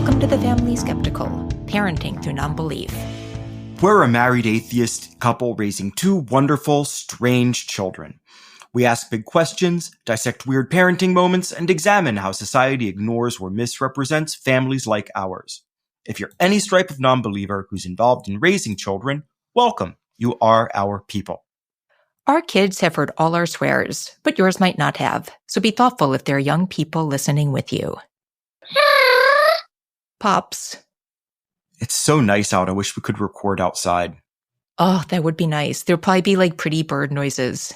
Welcome to The Family Skeptical, Parenting Through Nonbelief. We're a married atheist couple raising two wonderful, strange children. We ask big questions, dissect weird parenting moments, and examine how society ignores or misrepresents families like ours. If you're any stripe of non-believer who's involved in raising children, welcome. You are our people. Our kids have heard all our swears, but yours might not have, so be thoughtful if there are young people listening with you. Pops. It's so nice out. I wish we could record outside. Oh, that would be nice. There'd probably be like pretty bird noises.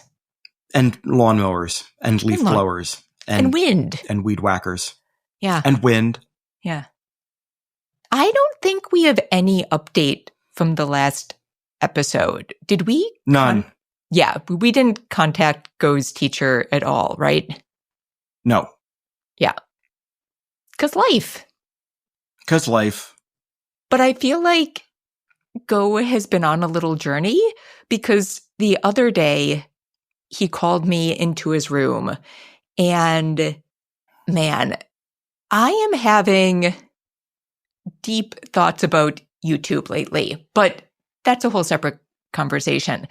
And lawnmowers, and leaf blowers. And wind. And weed whackers. Yeah. And wind. Yeah. I don't think we have any update from the last episode. Did we? None. Yeah, we didn't contact Go's teacher at all, right? No. Yeah. Because life. But I feel like Go has been on a little journey because the other day he called me into his room and, man, I am having deep thoughts about YouTube lately, but that's a whole separate conversation.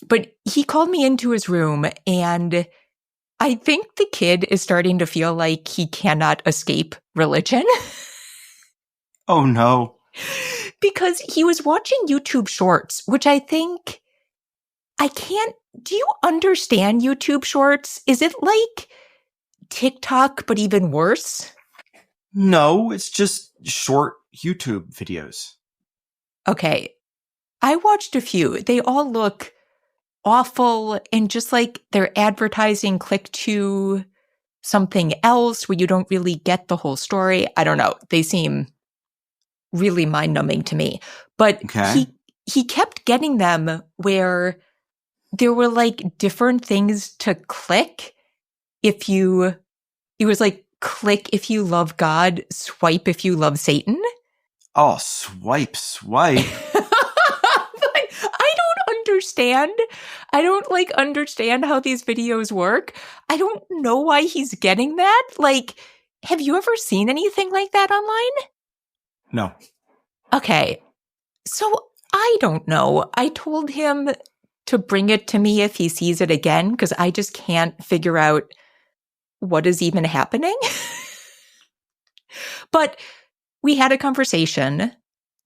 But he called me into his room and I think the kid is starting to feel like he cannot escape religion. Oh, no. Because he was watching YouTube Shorts, which I think do you understand YouTube Shorts? Is it like TikTok, but even worse? No, it's just short YouTube videos. Okay. I watched a few. They all look awful and just like they're advertising click to something else where you don't really get the whole story. I don't know. They seem really mind-numbing to me. But he kept getting them where there were like different things to click it was like click if you love God, swipe if you love Satan. Oh, swipe. I don't understand how these videos work. I don't know why he's getting that. Like, have you ever seen anything like that online? No. Okay. So I don't know. I told him to bring it to me if he sees it again, because I just can't figure out what is even happening. But we had a conversation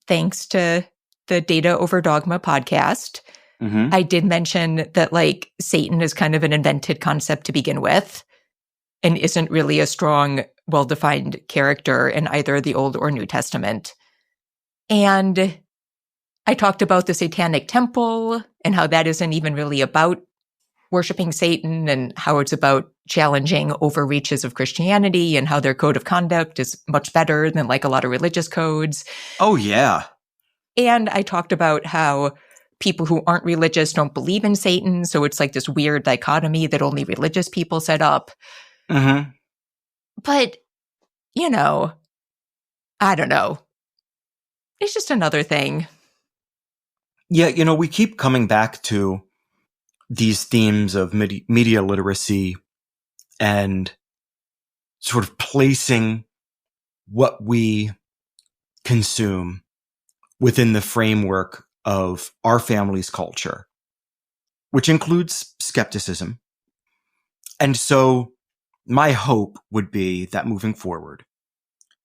thanks to the Data Over Dogma podcast. Mm-hmm. I did mention that like Satan is kind of an invented concept to begin with and isn't really a strong, well-defined character in either the Old or New Testament. And I talked about the Satanic Temple and how that isn't even really about worshiping Satan and how it's about challenging overreaches of Christianity and how their code of conduct is much better than like a lot of religious codes. Oh, yeah. And I talked about how people who aren't religious don't believe in Satan. So it's like this weird dichotomy that only religious people set up. Mm-hmm. But, I don't know. It's just another thing. Yeah, we keep coming back to these themes of media literacy and sort of placing what we consume within the framework of our family's culture, which includes skepticism. And so my hope would be that moving forward,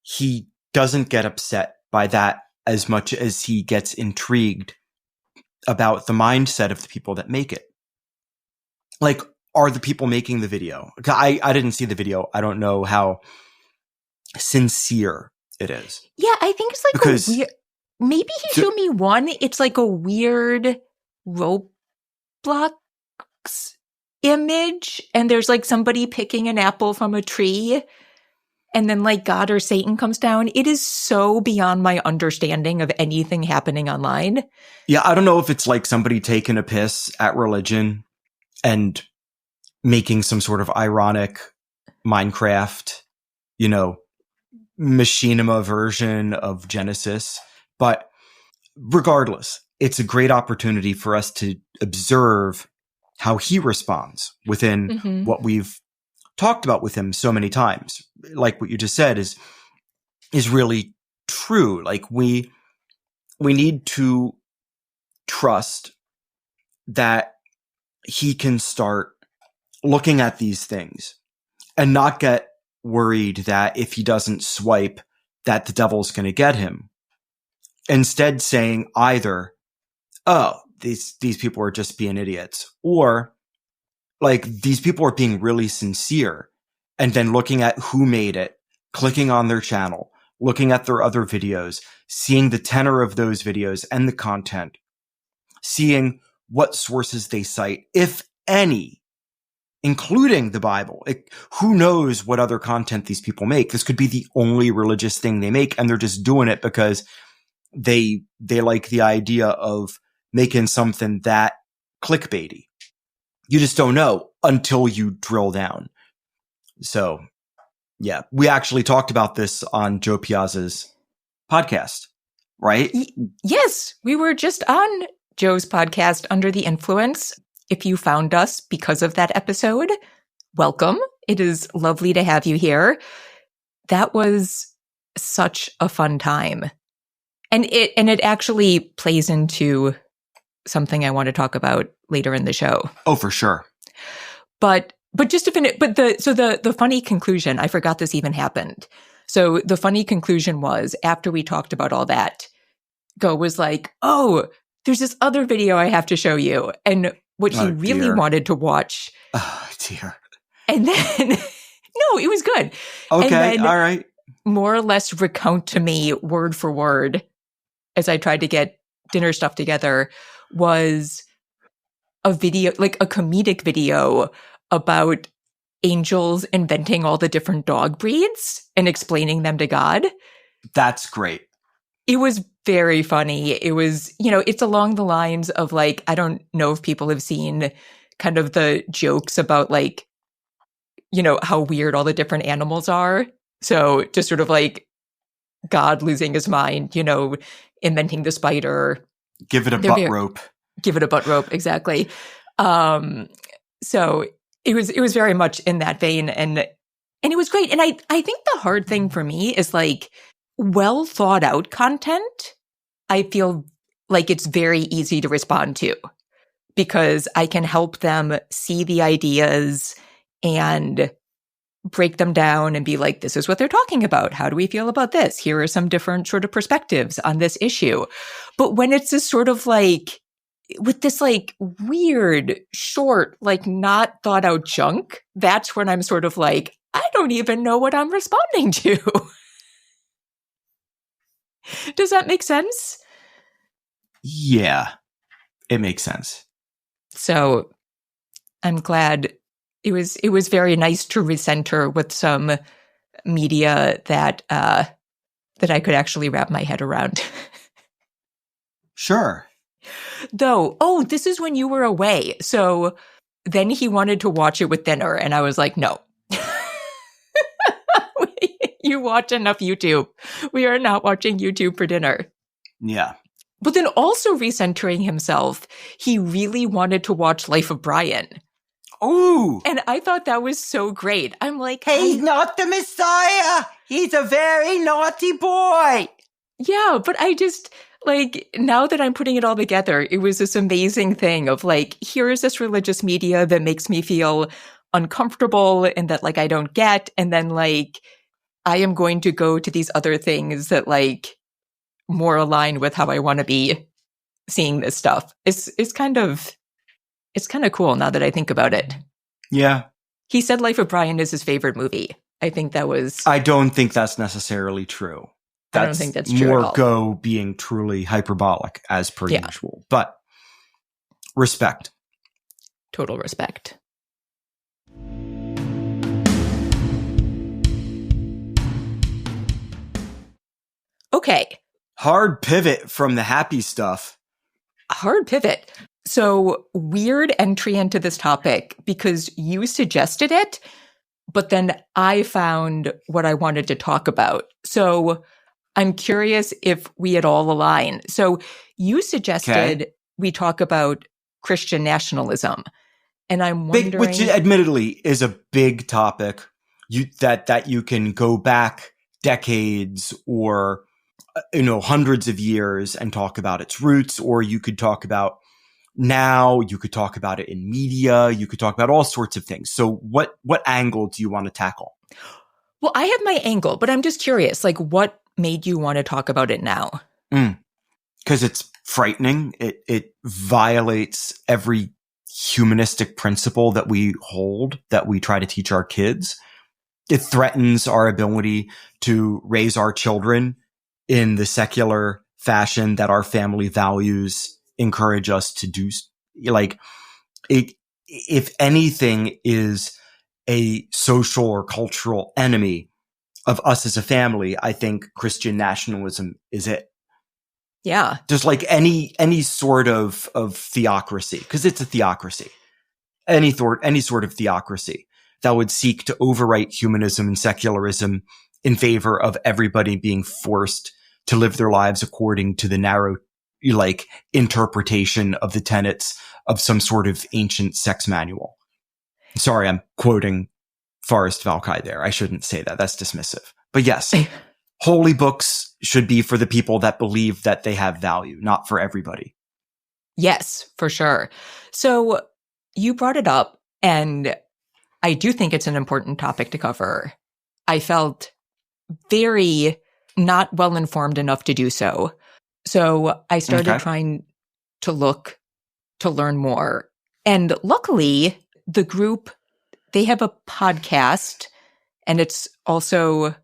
he doesn't get upset by that as much as he gets intrigued about the mindset of the people that make it. Like, are the people making the video? I didn't see the video. I don't know how sincere it is. Yeah, I think it's like a weird... Maybe he showed me one. It's like a weird Roblox image, and there's like somebody picking an apple from a tree, and then like God or Satan comes down. It is so beyond my understanding of anything happening online. Yeah, I don't know if it's like somebody taking a piss at religion and making some sort of ironic Minecraft, machinima version of Genesis. But regardless, it's a great opportunity for us to observe how he responds within what we've talked about with him so many times. Like what you just said is really true. Like we need to trust that he can start looking at these things and not get worried that if he doesn't swipe, that the devil's going to get him. Instead saying either, oh, these people are just being idiots, or like these people are being really sincere, and then looking at who made it, clicking on their channel, looking at their other videos, seeing the tenor of those videos and the content, seeing what sources they cite, if any, including the Bible. Who knows what other content these people make? This could be the only religious thing they make, and they're just doing it because they like the idea of making something that clickbaity. You just don't know until you drill down. So, yeah, we actually talked about this on Joe Piazza's podcast, right? Yes, we were just on Joe's podcast, Under the Influence. If you found us because of that episode, welcome. It is lovely to have you here. That was such a fun time. And it actually plays into something I want to talk about later in the show. Oh, for sure. But just to finish, the funny conclusion, I forgot this even happened. So the funny conclusion was, after we talked about all that, Go was like, oh, there's this other video I have to show you. And what he really wanted to watch. Oh, dear. And then, no, it was good. Okay, all right. More or less recount to me word for word, as I tried to get dinner stuff together, was a video, like a comedic video about angels inventing all the different dog breeds and explaining them to God. That's great. It was very funny. It was, it's along the lines of like, I don't know if people have seen kind of the jokes about like, how weird all the different animals are. So just sort of like God losing his mind, inventing the spider. Give it a butt rope. Give it a butt rope, exactly. So it was very much in that vein, and it was great. And I think the hard thing for me is like well thought out content. I feel like it's very easy to respond to because I can help them see the ideas and break them down and be like, this is what they're talking about. How do we feel about this? Here are some different sort of perspectives on this issue. But when it's this sort of like, with this like weird, short, like not thought out junk, that's when I'm sort of like, I don't even know what I'm responding to. Does that make sense? Yeah, it makes sense. So I'm glad it was very nice to recenter with some media that I could actually wrap my head around. Sure. Though, this is when you were away. So then he wanted to watch it with dinner, and I was like, no. You watch enough YouTube. We are not watching YouTube for dinner. Yeah. But then also recentering himself, he really wanted to watch Life of Brian. Ooh. And I thought that was so great. I'm like, he's not the Messiah. He's a very naughty boy. Yeah, but I just, like, now that I'm putting it all together, it was this amazing thing of like, here is this religious media that makes me feel uncomfortable and that like I don't get. And then like, I am going to go to these other things that like more align with how I want to be seeing this stuff. It's kind of cool now that I think about it. Yeah. He said Life of Brian is his favorite movie. I think that was... I don't think that's necessarily true. I don't think that's true more at all. Go being truly hyperbolic as per usual. But respect. Total respect. Okay. Hard pivot from the happy stuff. Hard pivot. So weird entry into this topic because you suggested it, but then I found what I wanted to talk about. So I'm curious if we at all align. So you suggested we talk about Christian nationalism. And I'm wondering... which admittedly is a big topic that you can go back decades or hundreds of years and talk about its roots, or you could talk about now, you could talk about it in media, you could talk about all sorts of things. So what angle do you want to tackle? Well, I have my angle, but I'm just curious, like, what made you want to talk about it now? Because it's frightening. It violates every humanistic principle that we hold, that we try to teach our kids. It threatens our ability to raise our children in the secular fashion that our family values encourage us to do. Like, it, if anything, is a social or cultural enemy of us as a family, I think Christian nationalism is it. Yeah. Just like any sort of theocracy, because it's a theocracy. Any sort of theocracy that would seek to overwrite humanism and secularism in favor of everybody being forced to live their lives according to the narrow, like, interpretation of the tenets of some sort of ancient sex manual. Sorry, I'm quoting Forrest Valkai there. I shouldn't say that. That's dismissive. But yes, holy books should be for the people that believe that they have value, not for everybody. Yes, for sure. So you brought it up, and I do think it's an important topic to cover. I felt very not well informed enough to do so. So I started trying to look to learn more. And luckily, the group, they have a podcast, and it's also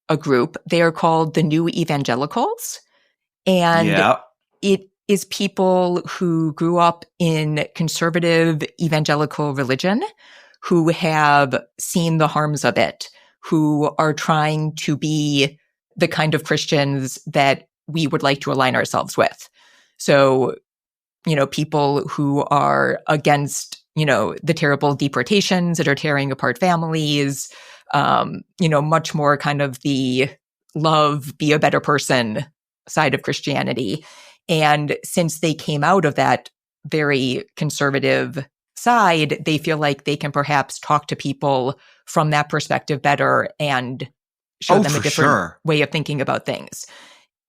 a group. They are called the New Evangelicals. And it is people who grew up in conservative evangelical religion, who have seen the harms of it, who are trying to be the kind of Christians that we would like to align ourselves with. So, people who are against, the terrible deportations that are tearing apart families, much more kind of the love, be a better person side of Christianity. And since they came out of that very conservative side, they feel like they can perhaps talk to people from that perspective better and show them a different way of thinking about things.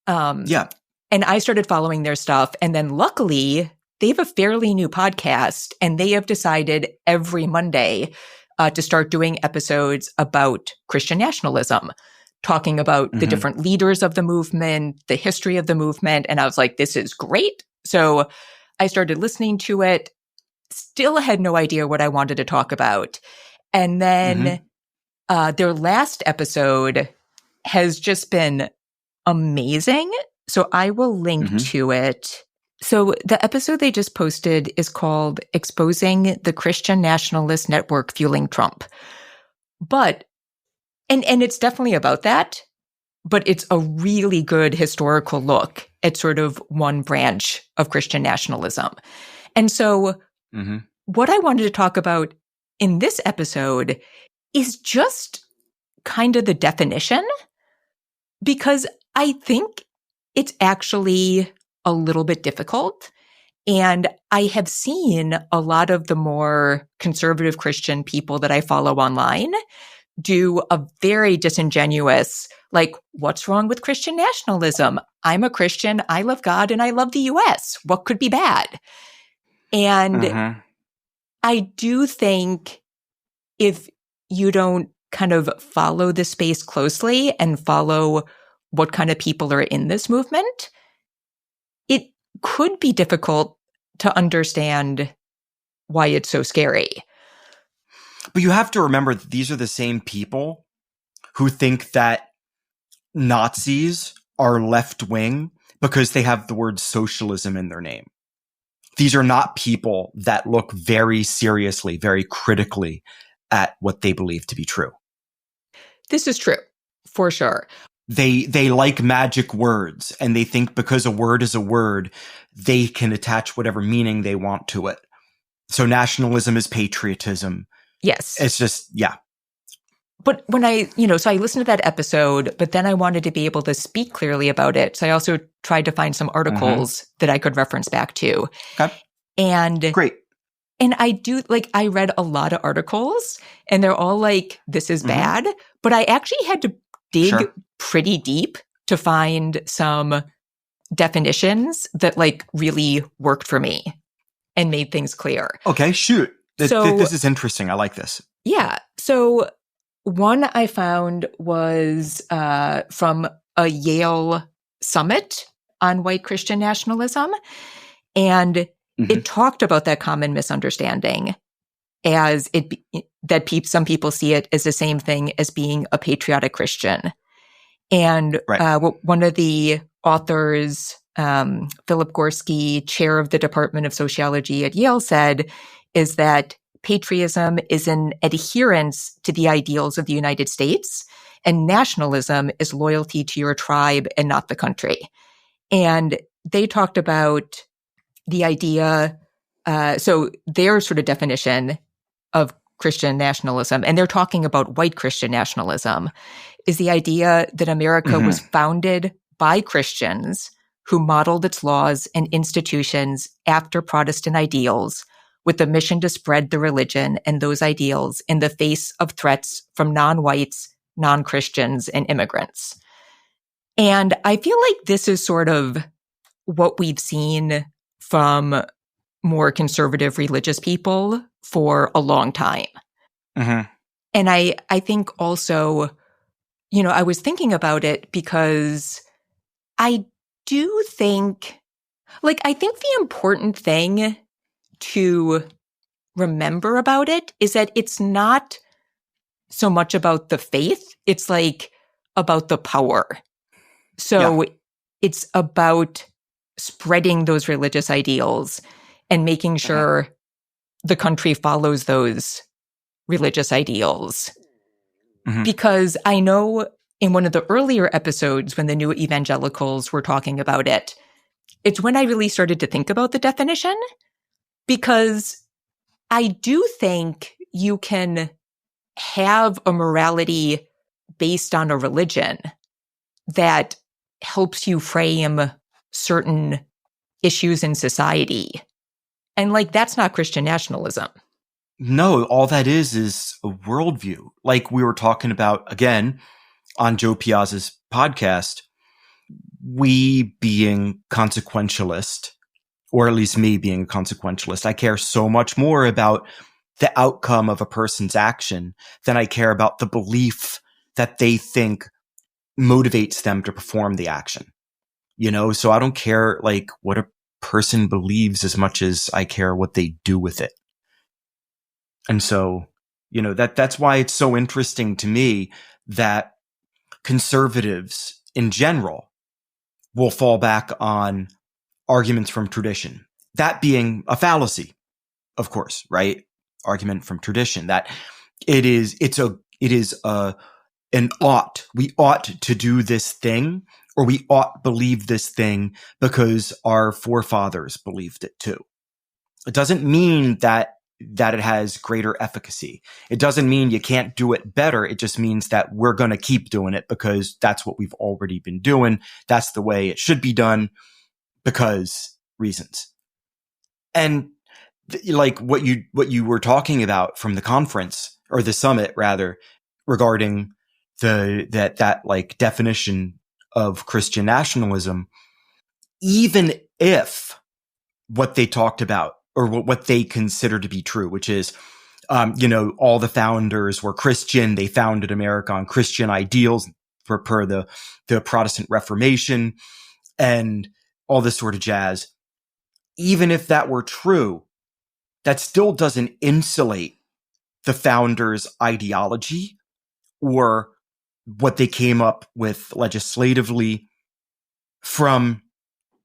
And I started following their stuff. And then luckily, they have a fairly new podcast, and they have decided every Monday to start doing episodes about Christian nationalism, talking about the different leaders of the movement, the history of the movement. And I was like, this is great. So I started listening to it, still had no idea what I wanted to talk about. And then their last episode has just been amazing. So I will link to it. So the episode they just posted is called Exposing the Christian Nationalist Network Fueling Trump. But, and it's definitely about that, but it's a really good historical look at sort of one branch of Christian nationalism. And so what I wanted to talk about in this episode is just kind of the definition, because I think it's actually a little bit difficult. And I have seen a lot of the more conservative Christian people that I follow online do a very disingenuous, like, what's wrong with Christian nationalism? I'm a Christian, I love God, and I love the US. What could be bad? And I do think if you don't kind of follow the space closely and follow what kind of people are in this movement, it could be difficult to understand why it's so scary. But you have to remember that these are the same people who think that Nazis are left-wing because they have the word socialism in their name. These are not people that look very seriously, very critically at what they believe to be true. This is true, for sure. They like magic words, and they think because a word is a word, they can attach whatever meaning they want to it. So nationalism is patriotism. Yes. It's just, yeah. But when I listened to that episode, but then I wanted to be able to speak clearly about it. So I also tried to find some articles that I could reference back to. Okay. And great. And I read a lot of articles, and they're all like, this is bad. But I actually had to dig pretty deep to find some definitions that like really worked for me and made things clear. Okay, shoot. So This is interesting. I like this. yeah. So one I found was from a Yale summit on white Christian nationalism. And it talked about that common misunderstanding as some people see it as the same thing as being a patriotic Christian. And one of the authors, Philip Gorski, chair of the Department of Sociology at Yale, said is that patriotism is an adherence to the ideals of the United States, and nationalism is loyalty to your tribe and not the country. And they talked about the idea, so their sort of definition of Christian nationalism, and they're talking about white Christian nationalism, is the idea that America was founded by Christians who modeled its laws and institutions after Protestant ideals with the mission to spread the religion and those ideals in the face of threats from non-whites, non-Christians, and immigrants. And I feel like this is sort of what we've seen from more conservative religious people for a long time. And I think also, you know, I was thinking about it because I do think, I think the important thing to remember about it is that it's not so much about the faith, it's like about the power. So it's about spreading those religious ideals and making sure the country follows those religious ideals. Because I know in one of the earlier episodes when the New Evangelicals were talking about it, it's when I really started to think about the definition, because I do think you can have a morality based on a religion that helps you frame certain issues in society. And that's not Christian nationalism. No, all that is a worldview. Like we were talking about, again, on Joe Piazza's podcast, we being consequentialist, or at least me being a consequentialist, I care so much more about the outcome of a person's action than I care about the belief that they think motivates them to perform the action. You know, so I don't care what a person believes as much as I care what they do with it. And so, you know, that's why it's so interesting to me that conservatives in general will fall back on arguments from tradition. That being a fallacy, of course, right? Argument from tradition that it is an ought. We ought to do this thing, or we ought believe this thing because our forefathers believed it too. It doesn't mean that it has greater efficacy. It doesn't mean you can't do it better. It just means that we're going to keep doing it because that's what we've already been doing. That's the way it should be done because reasons. And what you were talking about from the conference, or the summit rather, regarding that definition of Christian nationalism, even if what they talked about, or what they consider to be true, which is, all the founders were Christian. They founded America on Christian ideals per the Protestant Reformation and all this sort of jazz. Even if that were true, that still doesn't insulate the founders' ideology or what they came up with legislatively from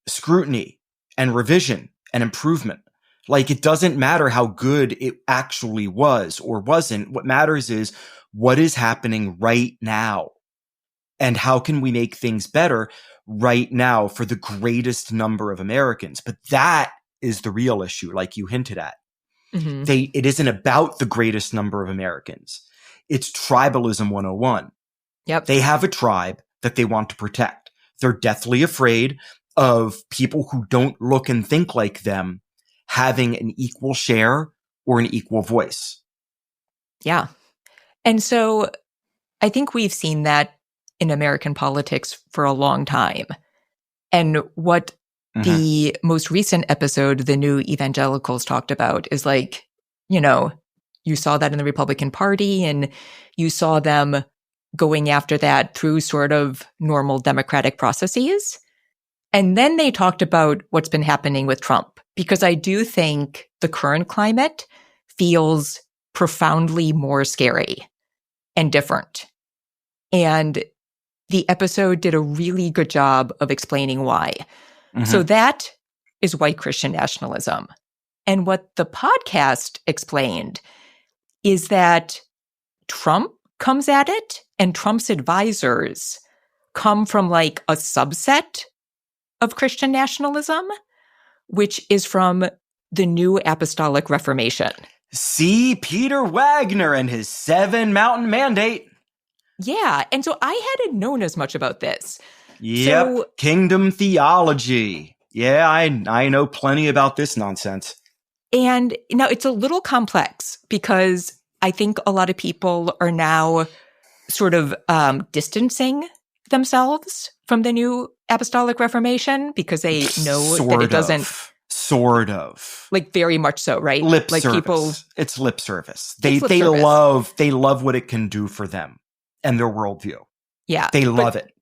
scrutiny and revision and improvement. It doesn't matter how good it actually was or wasn't. What matters is what is happening right now and how can we make things better right now for the greatest number of Americans. But that is the real issue, like you hinted at. It isn't about the greatest number of Americans. It's tribalism 101. Yep. They have a tribe that they want to protect. They're deathly afraid of people who don't look and think like them having an equal share or an equal voice. Yeah. And so I think we've seen that in American politics for a long time. And what the most recent episode, the New Evangelicals, talked about is like, you know, you saw that in the Republican Party, and you saw them going after that through sort of normal democratic processes. And then they talked about what's been happening with Trump, because I do think the current climate feels profoundly more scary and different. And the episode did a really good job of explaining why. So that is white Christian nationalism. And what the podcast explained is that Trump comes at it, and Trump's advisors come from like a subset of Christian nationalism, which is from the New Apostolic Reformation. See Peter Wagner and his 7 Mountain Mandate. Yeah. And so I hadn't known as much about this. Yep. So, kingdom theology. Yeah, I know plenty about this nonsense. And now it's a little complex because I think a lot of people are now sort of distancing themselves from the New Apostolic Reformation because they know that it doesn't. Sort of. Like very much so, right? Lip like service. It's lip service. They love what it can do for them and their worldview. Yeah. They love it.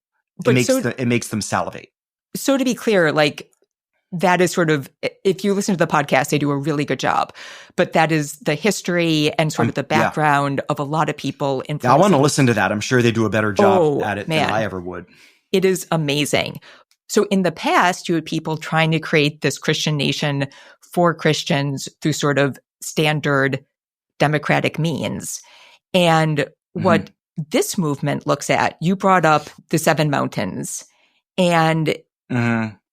It makes them salivate. So to be clear, like that is sort of, if you listen to the podcast, they do a really good job. But that is the history and sort of the background of a lot of people. I want to listen to that. I'm sure they do a better job at it than I ever would. It is amazing. So in the past, you had people trying to create this Christian nation for Christians through sort of standard democratic means. And what this movement looks at, you brought up the 7 mountains, and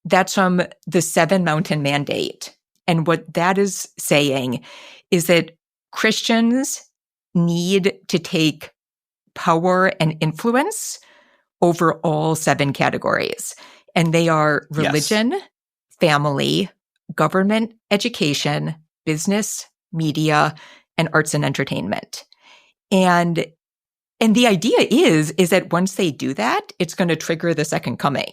that's from the 7 Mountain Mandate. And what that is saying is that Christians need to take power and influence over all 7 categories. And they are religion, family, government, education, business, media, and arts and entertainment. And the idea is that once they do that, it's going to trigger the second coming.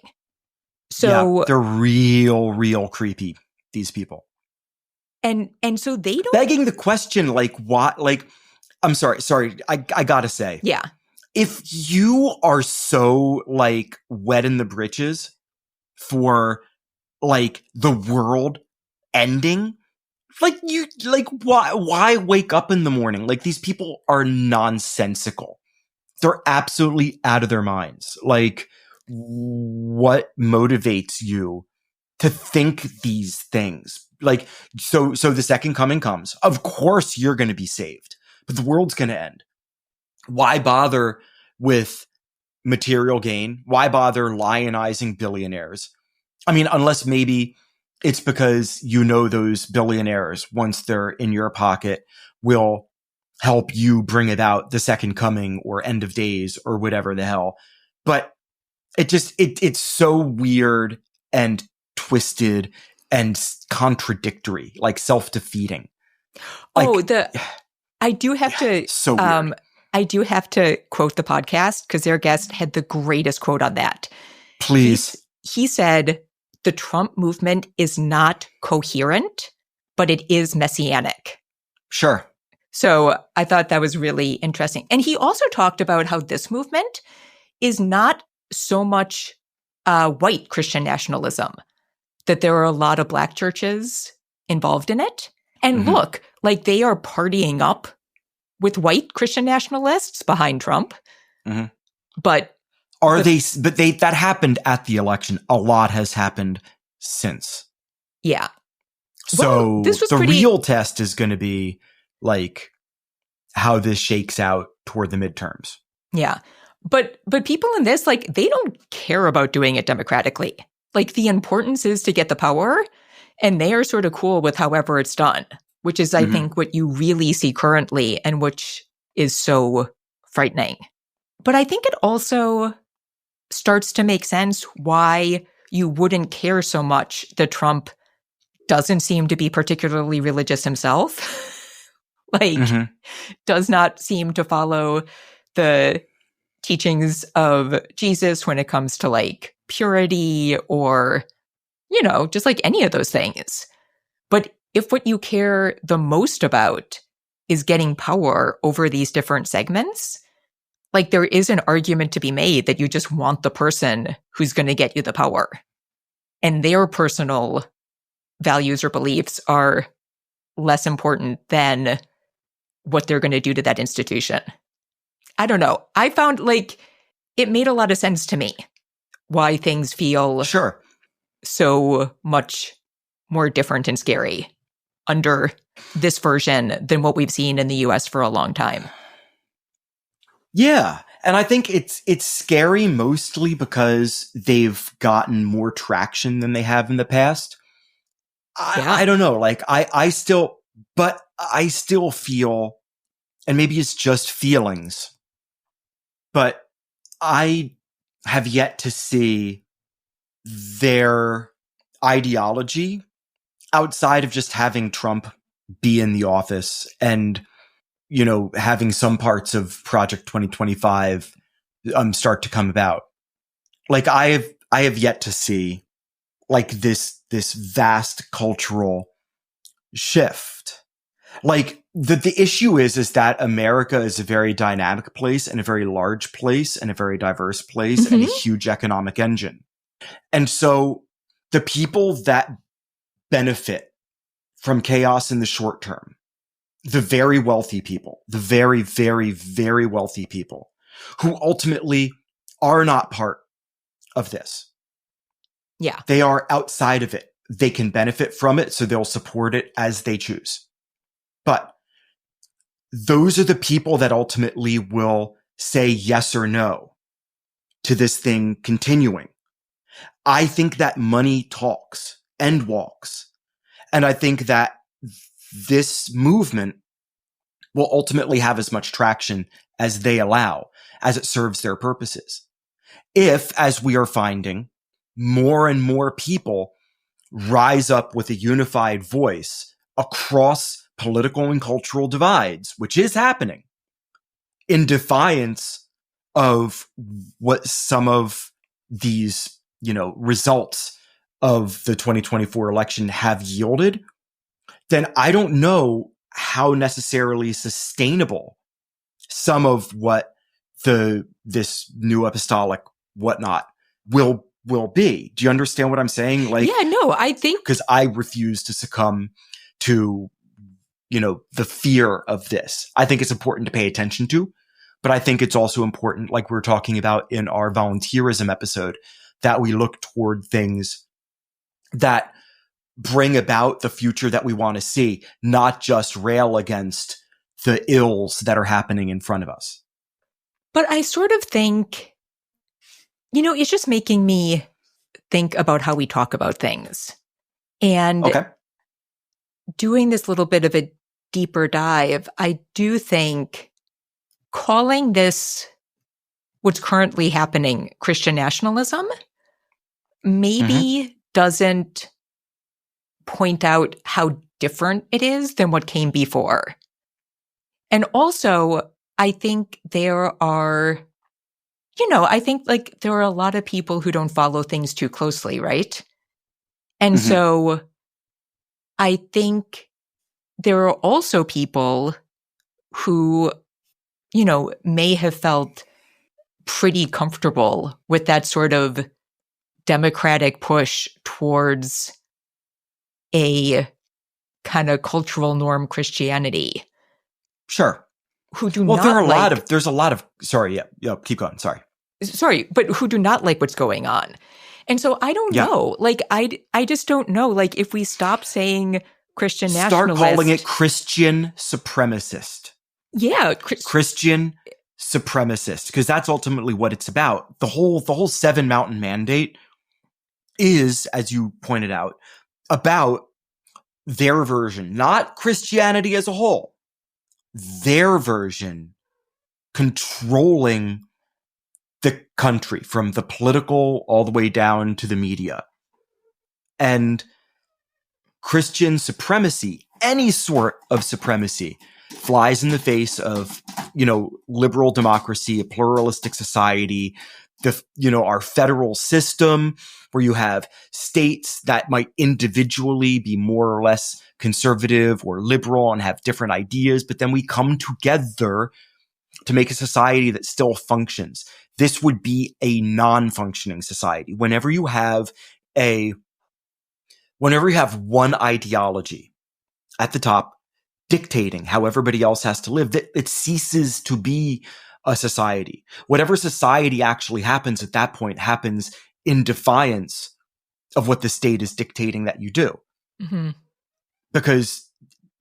So they're real creepy, these people. And so they don't begging the question, like, what? Like, I'm sorry, I gotta say, if you are so like wet in the britches for like the world ending, why wake up in the morning? Like, these people are nonsensical. They're absolutely out of their minds. Like, what motivates you to think these things? Like, so the second coming comes. Of course you're going to be saved, but the world's going to end. Why bother with material gain? Why bother lionizing billionaires? I mean, unless maybe it's because you know those billionaires, once they're in your pocket, will help you bring about the second coming or end of days or whatever the hell. But it's so weird and twisted and contradictory, like self-defeating. Like, I do have to so weird. I do have to quote the podcast because their guest had the greatest quote on that. Please. He said, the Trump movement is not coherent, but it is messianic. Sure. So I thought that was really interesting. And he also talked about how this movement is not so much white Christian nationalism, that there are a lot of Black churches involved in it. And look, like they are partying up with white Christian nationalists behind Trump. But that happened at the election. A lot has happened since. Yeah. So real test is going to be like how this shakes out toward the midterms. Yeah. But people in this, like, they don't care about doing it democratically. Like, the importance is to get the power, and they are sort of cool with however it's done, which is, I think, what you really see currently and which is so frightening. But I think it also starts to make sense why you wouldn't care so much that Trump doesn't seem to be particularly religious himself. Like, does not seem to follow the teachings of Jesus when it comes to like purity or, just like any of those things. But if what you care the most about is getting power over these different segments, like there is an argument to be made that you just want the person who's going to get you the power. And their personal values or beliefs are less important than what they're going to do to that institution. I don't know. I found like it made a lot of sense to me why things feel so much more different and scary under this version than what we've seen in the US for a long time. Yeah. And I think it's scary mostly because they've gotten more traction than they have in the past. I don't know. Like I still feel, and maybe it's just feelings, but I have yet to see their ideology outside of just having Trump be in the office and, having some parts of Project 2025 start to come about. Like I have yet to see like this vast cultural shift. Like the issue is that America is a very dynamic place and a very large place and a very diverse place and a huge economic engine. And so the people that benefit from chaos in the short term, the very wealthy people, the very, very, very wealthy people who ultimately are not part of this. Yeah. They are outside of it. They can benefit from it, so they'll support it as they choose. But those are the people that ultimately will say yes or no to this thing continuing. I think that money talks and walks. And I think that this movement will ultimately have as much traction as they allow, as it serves their purposes. If, as we are finding, more and more people rise up with a unified voice across political and cultural divides, which is happening, in defiance of what some of these, results of the 2024 election have yielded, then I don't know how necessarily sustainable some of what this new apostolic whatnot will be. Do you understand what I'm saying? Like, yeah, no, I think because I refuse to succumb to, the fear of this. I think it's important to pay attention to, but I think it's also important, like we were talking about in our volunteerism episode, that we look toward things that bring about the future that we want to see, not just rail against the ills that are happening in front of us. But I sort of think, it's just making me think about how we talk about things. And doing this little bit of a deeper dive, I do think calling this what's currently happening Christian nationalism maybe doesn't point out how different it is than what came before. And also, I think there are, I think like there are a lot of people who don't follow things too closely, right? And so I think there are also people who, may have felt pretty comfortable with that sort of democratic push towards a kind of cultural norm Christianity. Sure. Who do well, not there are like, there's a lot of, sorry, yeah, keep going, sorry, but who do not like what's going on. And so I don't know, like, I just don't know, like, if we stop saying Christian nationalist. Start calling it Christian supremacist. Yeah. Christian supremacist, because that's ultimately what it's about. The whole Seven Mountain Mandate is, as you pointed out, about their version, not Christianity as a whole, their version controlling the country from the political all the way down to the media. And Christian supremacy, any sort of supremacy, flies in the face of liberal democracy, a pluralistic society, our federal system where you have states that might individually be more or less conservative or liberal and have different ideas, but then we come together to make a society that still functions. This would be a non-functioning society. Whenever you have one ideology at the top dictating how everybody else has to live, it ceases to be a society. Whatever society actually happens at that point happens in defiance of what the state is dictating that you do. Mm-hmm. Because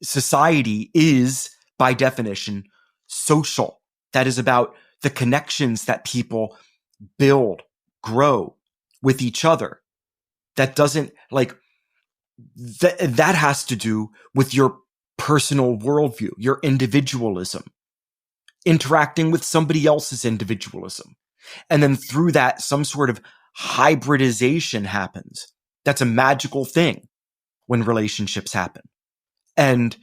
society is, by definition, social. That is about the connections that people build, grow with each other. That doesn't that has to do with your personal worldview, your individualism, interacting with somebody else's individualism. And then through that, some sort of hybridization happens. That's a magical thing when relationships happen. And,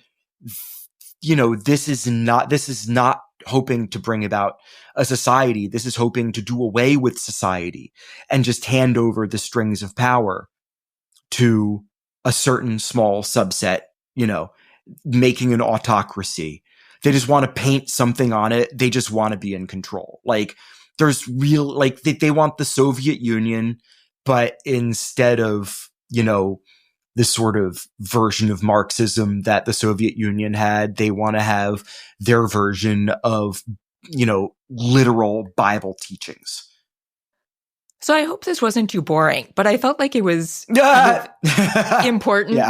this is not hoping to bring about a society. This is hoping to do away with society and just hand over the strings of power to a certain small subset, making an autocracy. They just want to paint something on it. They just want to be in control. There's real, they want the Soviet Union, but instead of, this sort of version of Marxism that the Soviet Union had, they want to have their version of, literal Bible teachings. So I hope this wasn't too boring, but I felt like it was kind of important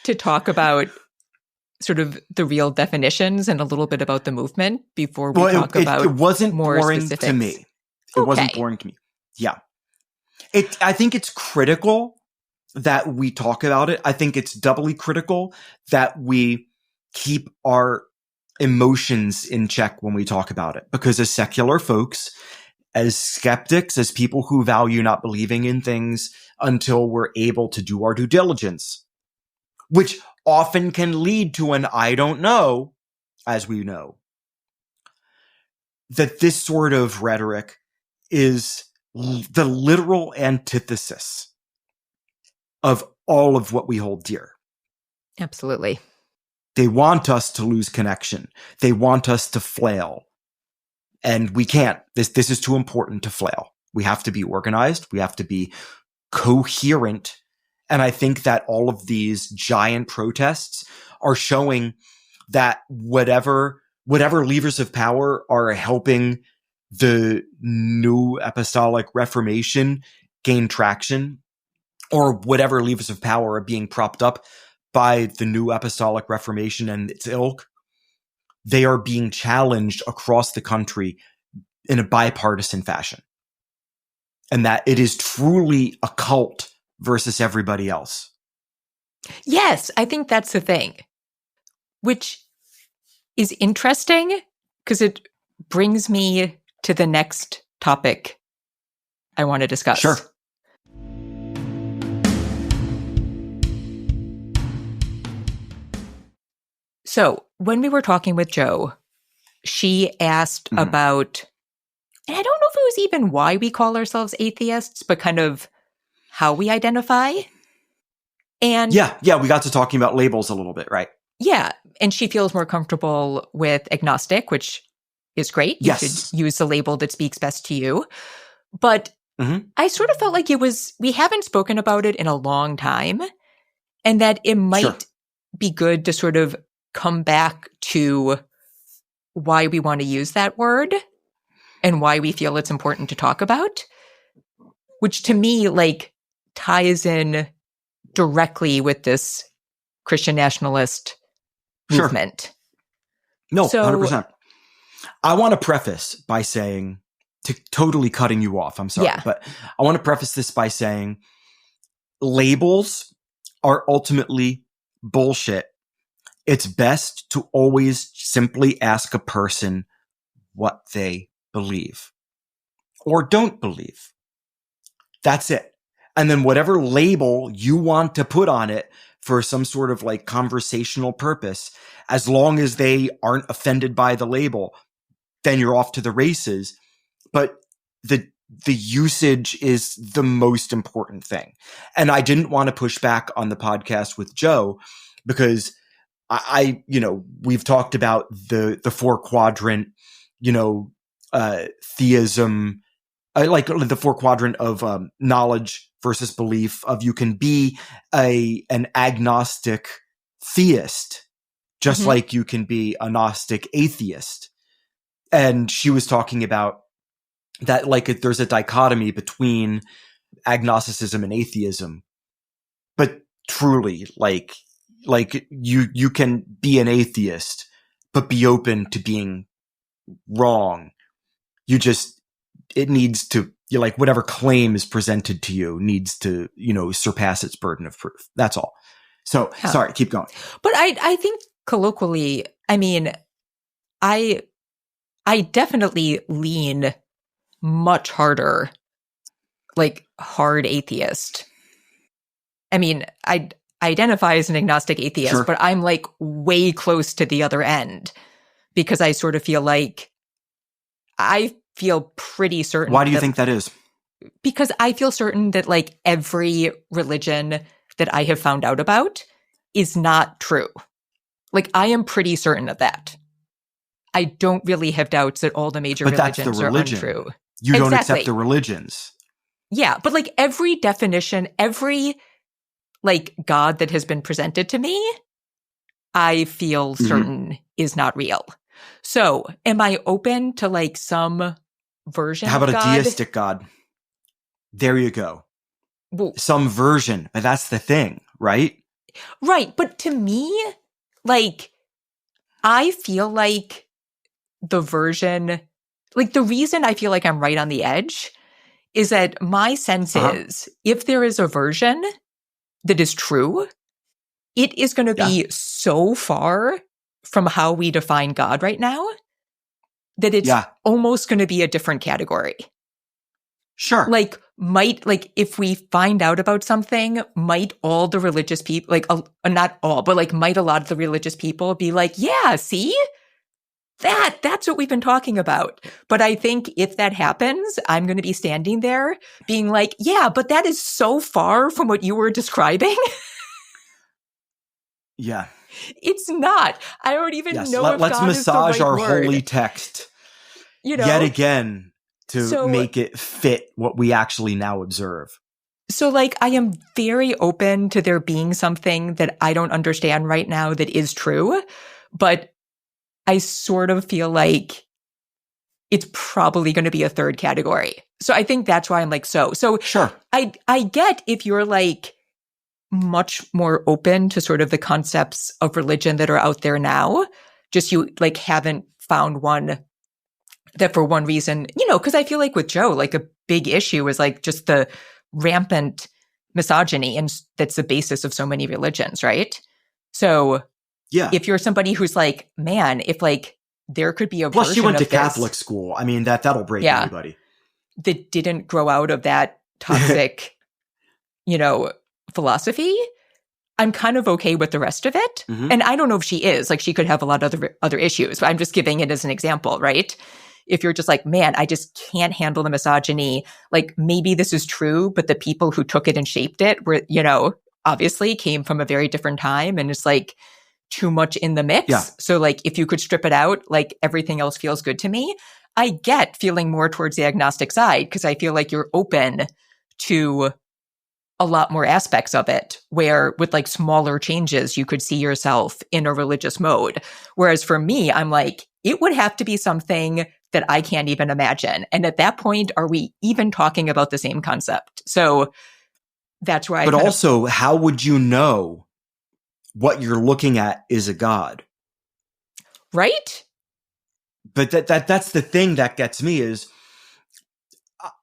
to talk about sort of the real definitions and a little bit about the movement before we talk about it wasn't more boring specifics. to me. It wasn't boring to me. Yeah. I think it's critical that we talk about it. I think it's doubly critical that we keep our emotions in check when we talk about it. Because as secular folks, as skeptics, as people who value not believing in things until we're able to do our due diligence, which often can lead to an I don't know, as we know, that this sort of rhetoric is the literal antithesis of all of what we hold dear. Absolutely. They want us to lose connection. They want us to flail. And we can't. This is too important to flail. We have to be organized. We have to be coherent. And I think that all of these giant protests are showing that whatever levers of power are helping the New Apostolic Reformation gain traction, or whatever levers of power are being propped up by the New Apostolic Reformation and its ilk, they are being challenged across the country in a bipartisan fashion. And that it is truly a cult versus everybody else. Yes, I think that's the thing, which is interesting because it brings me to the next topic I want to discuss. Sure. So when we were talking with Jo, she asked about, and I don't know if it was even why we call ourselves atheists, but kind of how we identify. And yeah, we got to talking about labels a little bit, right? Yeah, and she feels more comfortable with agnostic, which is great. You should use the label that speaks best to you. But I sort of felt like we haven't spoken about it in a long time, and that it might be good to sort of come back to why we want to use that word and why we feel it's important to talk about, which to me, ties in directly with this Christian nationalist movement. No, 100%. I want to preface by saying, totally cutting you off, I'm sorry, but I want to preface this by saying labels are ultimately bullshit. It's best to always simply ask a person what they believe or don't believe. That's it. And then whatever label you want to put on it for some sort of conversational purpose, as long as they aren't offended by the label, then you're off to the races. But the usage is the most important thing. And I didn't want to push back on the podcast with Joe because I we've talked about the 4-quadrant, theism, like the 4-quadrant of knowledge versus belief, of you can be an agnostic theist, just like you can be a Gnostic atheist. And she was talking about that, like, there's a dichotomy between agnosticism and atheism. But truly, like you can be an atheist, but be open to being wrong. It needs to, like, whatever claim is presented to you needs to, surpass its burden of proof. That's all. So, sorry, keep going. But I think colloquially, I mean, I definitely lean much harder, like, hard atheist. I mean, I identify as an agnostic atheist, sure, but I'm like way close to the other end because I sort of feel like I feel pretty certain. Why do you think that is? Because I feel certain that, like, every religion that I have found out about is not true. Like, I am pretty certain of that. I don't really have doubts that all the major religions are untrue. You don't accept the religions. Yeah, but, like, every definition, every, like, God that has been presented to me, I feel certain is not real. So, am I open to, like, some version How about of God? a deistic God? There you go. Well, some version, but that's the thing, right? Right, but to me, like, I feel like the version, like, the reason I feel like I'm right on the edge is that my sense is, if there is a version that is true, it is going to be so far from how we define God right now that it's almost going to be a different category. Sure. Like, if we find out about something, might all the religious people, like, not all, but, like, might a lot of the religious people be like, yeah, see? That's what we've been talking about. But I think if that happens, I'm going to be standing there being like, yeah, but that is so far from what you were describing. Yeah. It's not. I don't even know if let's God massage is the right our word. holy text yet again to make it fit what we actually now observe. So, like, I am very open to there being something that I don't understand right now that is true, but I sort of feel like it's probably going to be a third category. So I think that's why I'm like, so sure. I get if you're, like, much more open to sort of the concepts of religion that are out there now, just you, like, haven't found one that for one reason, because I feel like with Joe, like, a big issue is, like, just the rampant misogyny, and that's the basis of so many religions, right? So if you're somebody who's like, man, if, like, there could be a plus version you went to of this Catholic school, I mean, that'll break anybody that didn't grow out of that toxic, philosophy, I'm kind of okay with the rest of it. And I don't know if she is, like, she could have a lot of other issues, but I'm just giving it as an example, right? If you're just like, man, I just can't handle the misogyny, like, maybe this is true, but the people who took it and shaped it were, obviously came from a very different time, and it's, like, too much in the mix. Yeah. So, like, if you could strip it out, like, everything else feels good to me. I get feeling more towards the agnostic side because I feel like you're open to a lot more aspects of it, where with, like, smaller changes, you could see yourself in a religious mode. Whereas for me, I'm like, it would have to be something that I can't even imagine. And at that point, are we even talking about the same concept? So that's why. But also, how would you know what you're looking at is a god? Right? But that's the thing that gets me is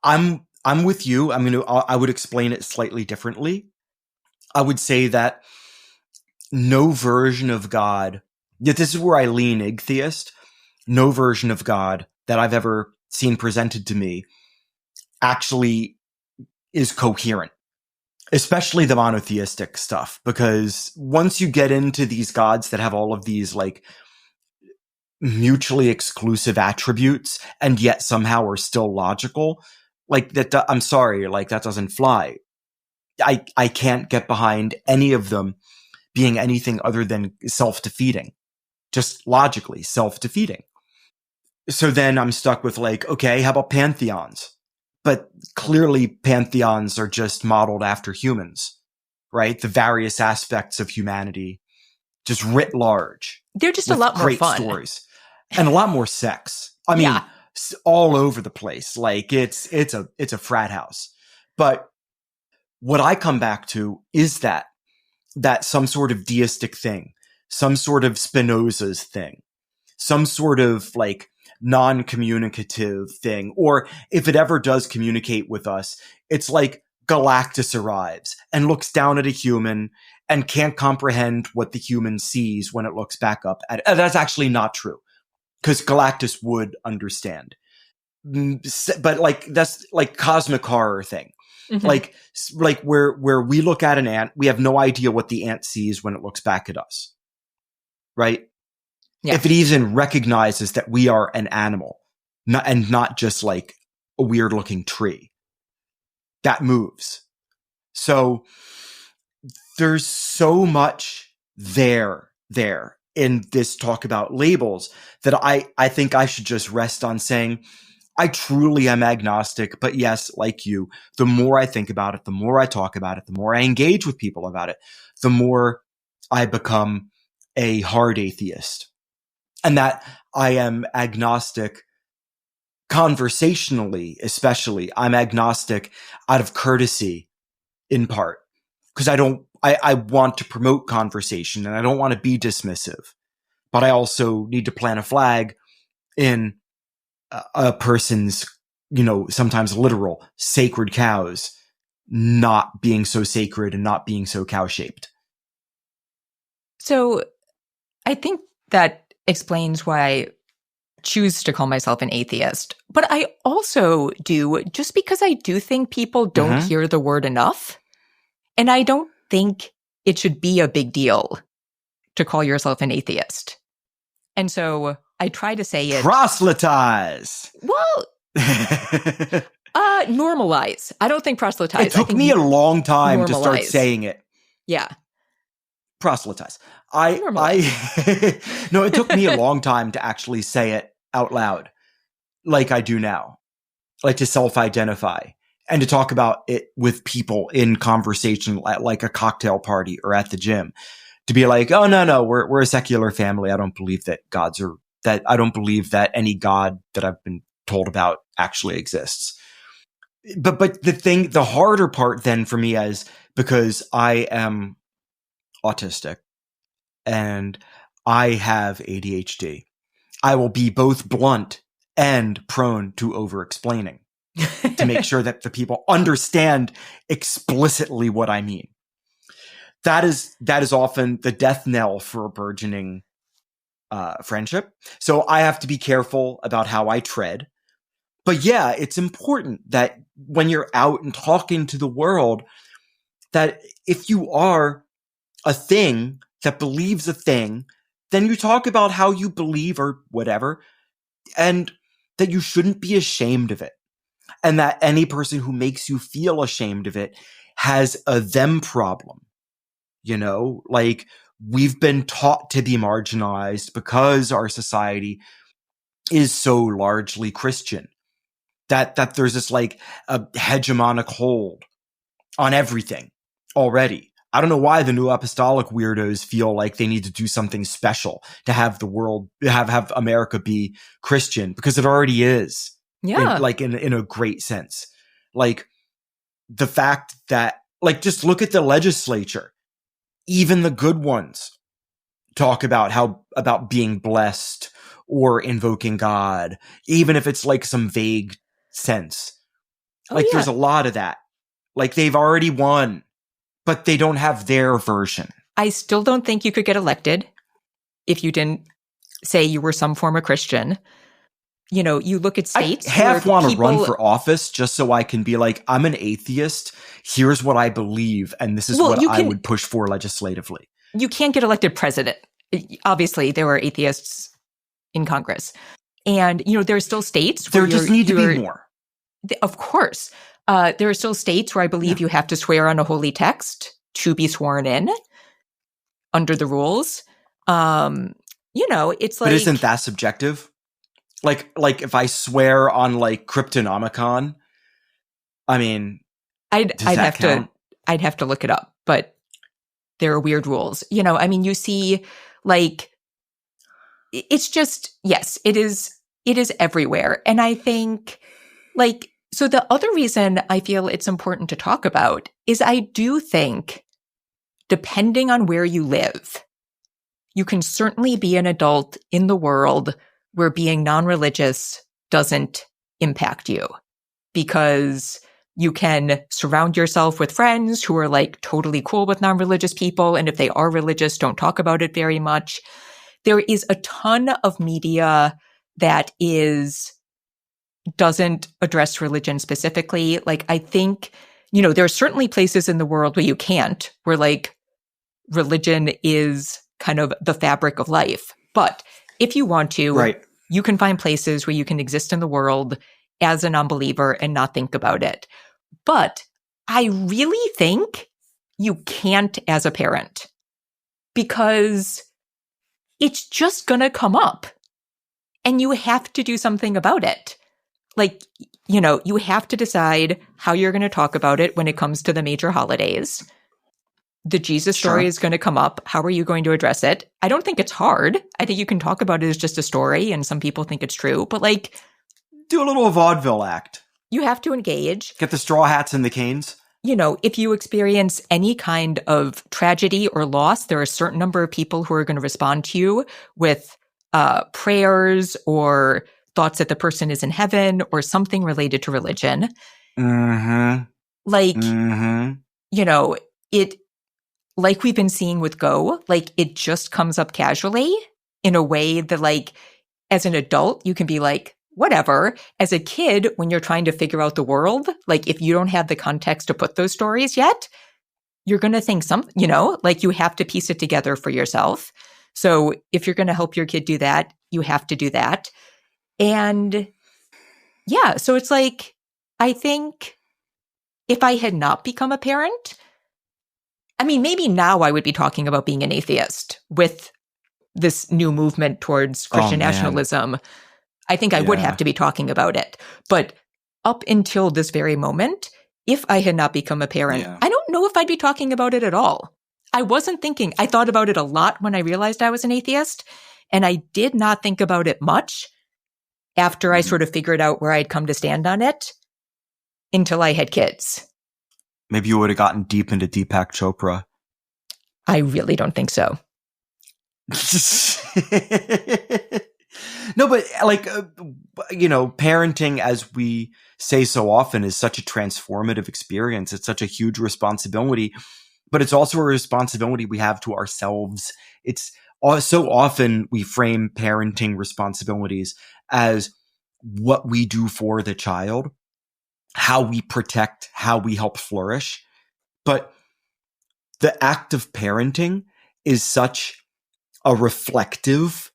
I'm with you. I would explain it slightly differently. I would say that no version of God, yet this is where I lean atheist, no version of God that I've ever seen presented to me actually is coherent, especially the monotheistic stuff. Because once you get into these gods that have all of these, like, mutually exclusive attributes and yet somehow are still logical. Like that, I'm sorry, like that doesn't fly. I can't get behind any of them being anything other than self-defeating. Just logically self-defeating. So then I'm stuck with like, okay, how about pantheons? But clearly pantheons are just modeled after humans, right? The various aspects of humanity, just writ large. They're just a lot more great fun. Stories and a lot more sex. I mean, all over the place. Like it's a frat house. But what I come back to is that some sort of deistic thing, some sort of Spinoza's thing, some sort of like non-communicative thing, or if it ever does communicate with us, it's like Galactus arrives and looks down at a human and can't comprehend what the human sees when it looks back up at it. That's actually not true, because Galactus would understand. But like, that's like cosmic horror thing. Mm-hmm. Like where we look at an ant, we have no idea what the ant sees when it looks back at us. Right? Yeah. If it even recognizes that we are an animal, not just like a weird looking tree that moves. So there's so much there in this talk about labels that I think I should just rest on saying I truly am agnostic. But yes, like you, the more I think about it, the more I talk about it, the more I engage with people about it, the more I become a hard atheist. And that I am agnostic conversationally, especially. I'm agnostic out of courtesy in part, because I want to promote conversation and I don't want to be dismissive, but I also need to plant a flag in a person's, sometimes literal sacred cows not being so sacred and not being so cow-shaped. So I think that explains why I choose to call myself an atheist. But I also do, just because I do think people don't hear the word enough. And I don't think it should be a big deal to call yourself an atheist. And so I try to say it. Proselytize! Well, normalize. I don't think proselytize. It took me a long time normalize. To start saying it. Yeah. Proselytize. No, it took me a long time to actually say it out loud, like I do now, like to self-identify and to talk about it with people in conversation at like a cocktail party or at the gym, to be like, oh no, we're a secular family. I don't believe that I don't believe that any God that I've been told about actually exists. But the harder part then for me is because I am autistic and I have ADHD. I will be both blunt and prone to over-explaining to make sure that the people understand explicitly what I mean. That is often the death knell for a burgeoning friendship. So I have to be careful about how I tread. But yeah, it's important that when you're out and talking to the world, that if you are a thing that believes a thing, then you talk about how you believe or whatever, and that you shouldn't be ashamed of it. And that any person who makes you feel ashamed of it has a them problem. Like we've been taught to be marginalized because our society is so largely Christian that there's this like a hegemonic hold on everything already. I don't know why the new apostolic weirdos feel like they need to do something special to have the world, have America be Christian, because it already is. Yeah. In a great sense. Like the fact that, like, just look at the legislature. Even the good ones talk about being blessed or invoking God, even if it's like some vague sense. There's a lot of that. Like they've already won, but they don't have their version. I still don't think you could get elected if you didn't say you were some form of Christian. You look at states. I half want to run for office just so I can be like, I'm an atheist. Here's what I believe. And this is what I would push for legislatively. You can't get elected president. Obviously, there are atheists in Congress. And, there are still states There where just need to be more. Of course. There are still states where I believe you have to swear on a holy text to be sworn in under the rules. It's like... But isn't that subjective? Like if I swear on like Cryptonomicon, I mean, I'd have to look it up, but there are weird rules. You see, like, it's just, yes, it is everywhere. And I think, like, so the other reason I feel it's important to talk about is I do think, depending on where you live, you can certainly be an adult in the world where being non-religious doesn't impact you, because you can surround yourself with friends who are like totally cool with non-religious people. And if they are religious, don't talk about it very much. There is a ton of media that doesn't address religion specifically. Like, I think, there are certainly places in the world where you can't, where like religion is kind of the fabric of life. But if you want to, right, you can find places where you can exist in the world as a non-believer and not think about it. But I really think you can't as a parent, because it's just going to come up and you have to do something about it. Like, you have to decide how you're going to talk about it when it comes to the major holidays. The Jesus story is going to come up. How are you going to address it? I don't think it's hard. I think you can talk about it as just a story, and some people think it's true. But, like, do a little vaudeville act. You have to engage. Get the straw hats and the canes. If you experience any kind of tragedy or loss, there are a certain number of people who are going to respond to you with prayers or thoughts that the person is in heaven or something related to religion. Mm-hmm. Like, mm-hmm. It, like we've been seeing with Go, like, it just comes up casually in a way that, like, as an adult, you can be like, whatever. As a kid, when you're trying to figure out the world, like, if you don't have the context to put those stories yet, you're going to think like, you have to piece it together for yourself. So if you're going to help your kid do that, you have to do that. And yeah, so it's like, I think if I had not become a parent, I mean, maybe now I would be talking about being an atheist with this new movement towards Christian nationalism. I think I would have to be talking about it. But up until this very moment, if I had not become a parent, I don't know if I'd be talking about it at all. I wasn't thinking. I thought about it a lot when I realized I was an atheist, and I did not think about it much after I sort of figured out where I'd come to stand on it until I had kids. Maybe you would have gotten deep into Deepak Chopra. I really don't think so. No, but like, parenting, as we say so often, is such a transformative experience. It's such a huge responsibility, but it's also a responsibility we have to ourselves. It's so often we frame parenting responsibilities as what we do for the child, how we protect, how we help flourish. But the act of parenting is such a reflective,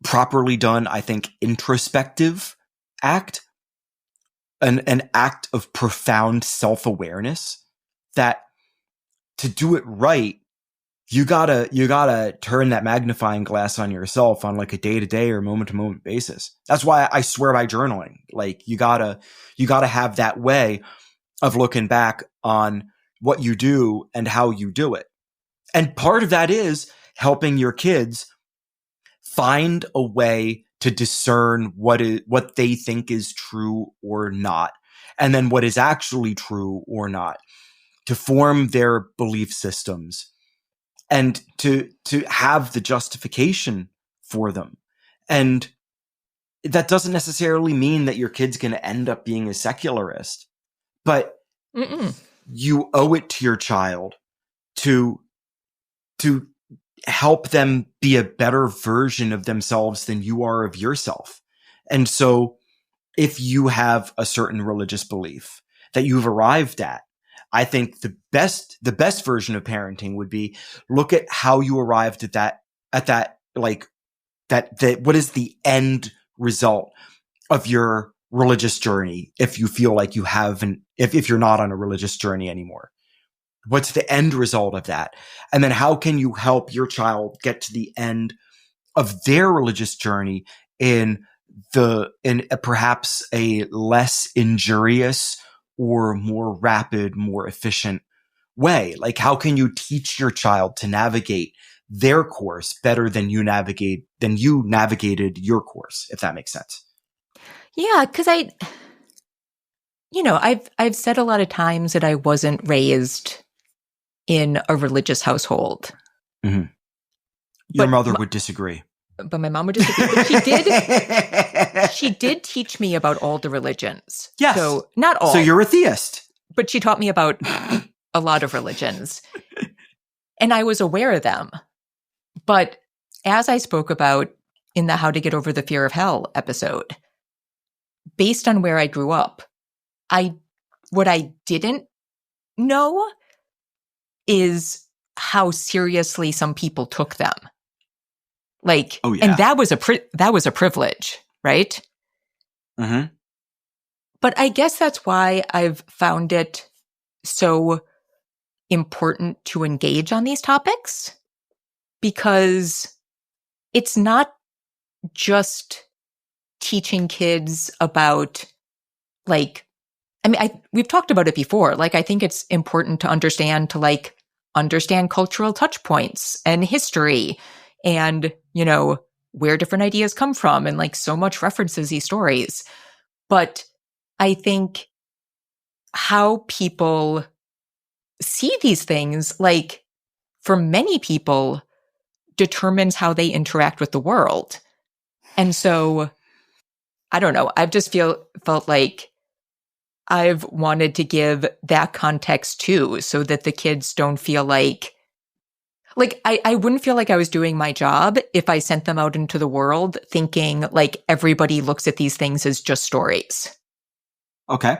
properly done, I think, introspective act, an act of profound self-awareness, that to do it right, you gotta turn that magnifying glass on yourself on like a day-to-day or moment-to-moment basis. That's why I swear by journaling. Like, you gotta have that way of looking back on what you do and how you do it. And part of that is helping your kids find a way to discern what they think is true or not, and then what is actually true or not, to form their belief systems and to have the justification for them. And that doesn't necessarily mean that your kid's going to end up being a secularist, but you owe it to your child to help them be a better version of themselves than you are of yourself. And so if you have a certain religious belief that you've arrived at, I think the best version of parenting would be, look at how you arrived at that like what is the end result of your religious journey if you feel like you haven't, if you're not on a religious journey anymore? What's the end result of that? And then how can you help your child get to the end of their religious journey in perhaps a less injurious or more rapid, more efficient way? Like, how can you teach your child to navigate their course better than you navigated your course, if that makes sense? Yeah, because I've said a lot of times that I wasn't raised in a religious household. Mm-hmm. Your mother would disagree. But my mom would disagree. But she did teach me about all the religions. Yes. So not all. So you're a theist. But she taught me about a lot of religions. And I was aware of them. But as I spoke about in the How to Get Over the Fear of Hell episode, based on where I grew up, what I didn't know is how seriously some people took them. Like, oh, yeah. And that was a privilege, right? Mm-hmm. But I guess that's why I've found it so important to engage on these topics, because it's not just teaching kids about, like, we've talked about it before. Like, I think it's important to understand cultural touch points and history and, where different ideas come from, and like so much references these stories. But I think how people see these things, like, for many people, determines how they interact with the world. And so, I don't know, I've just felt like I've wanted to give that context too, so that the kids don't feel like I wouldn't feel like I was doing my job if I sent them out into the world thinking like everybody looks at these things as just stories. Okay.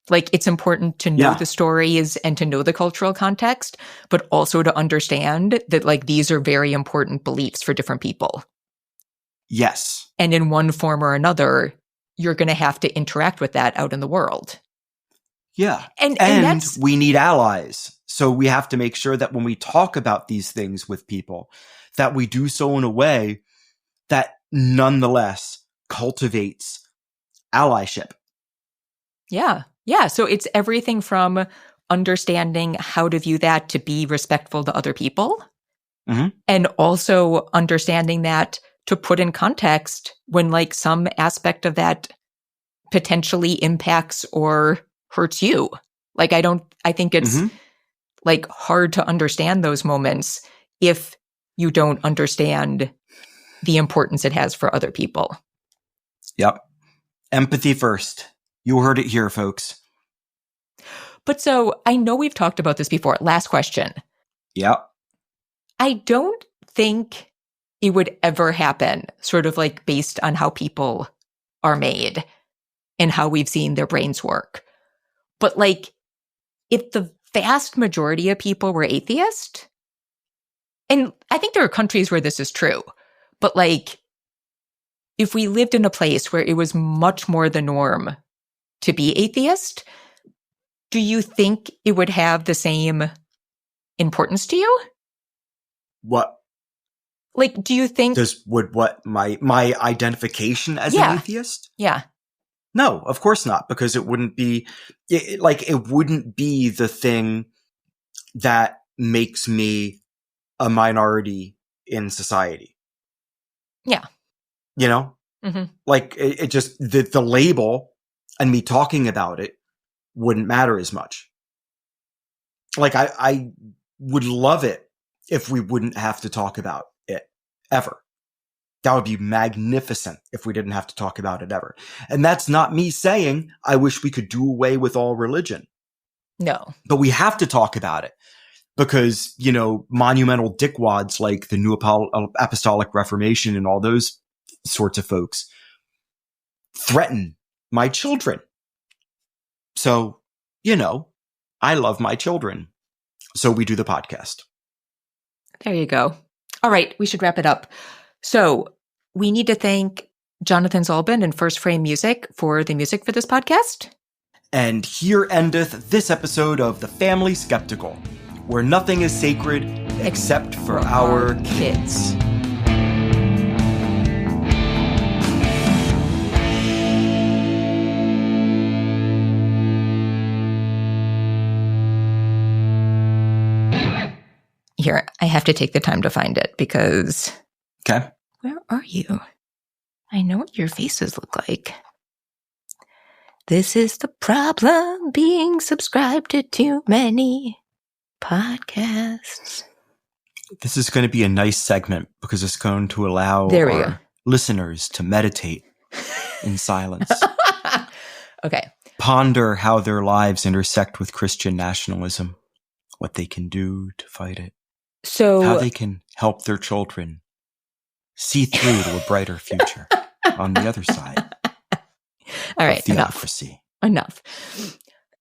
Like, it's important to know the stories and to know the cultural context, but also to understand that, like, these are very important beliefs for different people. Yes. And in one form or another, you're going to have to interact with that out in the world. Yeah. And we need allies. So we have to make sure that when we talk about these things with people, that we do so in a way that nonetheless cultivates allyship. Yeah. Yeah. So it's everything from understanding how to view that to be respectful to other people, mm-hmm. and also understanding that to put in context when, like, some aspect of that potentially impacts or hurts you. Like, I think it's mm-hmm. like hard to understand those moments if you don't understand the importance it has for other people. Yep. Empathy first. You heard it here, folks. But so I know we've talked about this before. Last question. Yep. I don't think it would ever happen, sort of like based on how people are made and how we've seen their brains work. But like, if the vast majority of people were atheist, and I think there are countries where this is true, but like, if we lived in a place where it was much more the norm to be atheist, do you think it would have the same importance to you? What? Like, do you think my identification as an atheist? Yeah. No, of course not, because it wouldn't be it wouldn't be the thing that makes me a minority in society. Yeah. Mm-hmm. Like it just the label and me talking about it wouldn't matter as much. Like I would love it if we wouldn't have to talk about it ever. That would be magnificent if we didn't have to talk about it ever. And that's not me saying I wish we could do away with all religion. No. But we have to talk about it because, monumental dickwads like the New Apostolic Reformation and all those sorts of folks threaten my children. So, I love my children. So we do the podcast. There you go. All right. We should wrap it up. So we need to thank Jonathan Zalbin and First Frame Music for the music for this podcast. And here endeth this episode of The Family Skeptical, where nothing is sacred except for our kids. Here, I have to take the time to find it because... Okay. Where are you? I know what your faces look like. This is the problem, being subscribed to too many podcasts. This is going to be a nice segment because it's going to allow our listeners to meditate in silence. Okay. Ponder how their lives intersect with Christian nationalism, what they can do to fight it, how they can help their children see through to a brighter future on the other side. All right, theocracy. Enough.